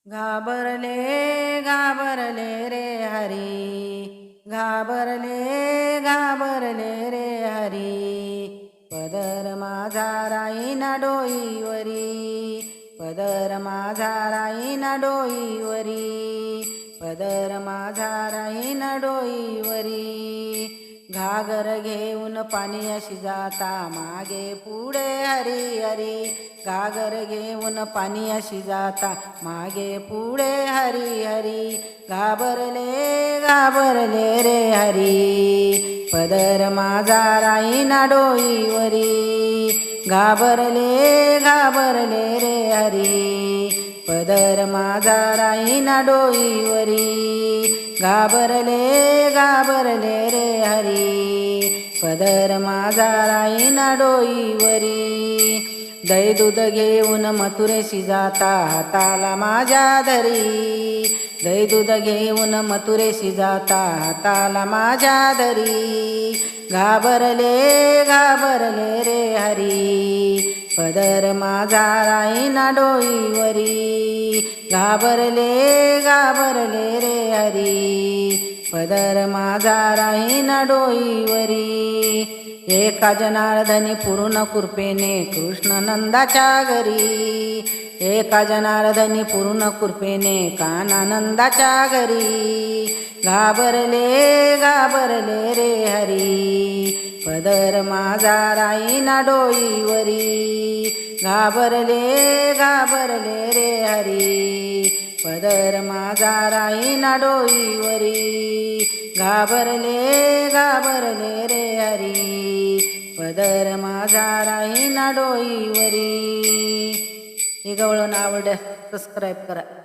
घाबरले घाबरले रे हरी, घाबरले घाबरले रे हरी, पदर माझा राईना डोईवरी, पदर माझा राईना डोईवरी, पदर माझा राईना डोईवरी, घागर घेऊन पाणी अशी जाता मागे पुढे हरी हरी, घागर घेऊन पाणी अशी जाता मागे पुढे हरी हरी, घाबरले घाबरले रे हरी, पदर माझा राईना डोईवरी, घाबरले घाबरले रे हरी, पदर माझा राईना डोईवरी, घाबरले घाबरले रे हरी, पदर माझा राईना डोईवरी, दही दूध घेऊन मथुरेशी जाता हाताला माझ्या धरी, दही दूध घेऊन मथुरेशी जाता हाताला माझ्या धरी, घाबरले घाबरले रे हरी, पदर माझा राईना डोईवरी, घाबरले घाबरले रे हरी, पदर माझा राईना डोईवरी, एका जनार्दनी पूर्ण कृपेने कृष्ण नंदाच्या घरी, एका जनार्दनी पूर्ण कृपेने कानानंदाच्या घरी, घाबरले घाबरले रे हरी, पदर माझा राईना डोईवरी, घाबरले घाबरले रे हरी, पदर माझा राईना डोईवरी, घाबरले घाबरले रे हरी, पदर माझा राईना डोईवरी. हे गवळण आवडल्यास सबस्क्राईब करा.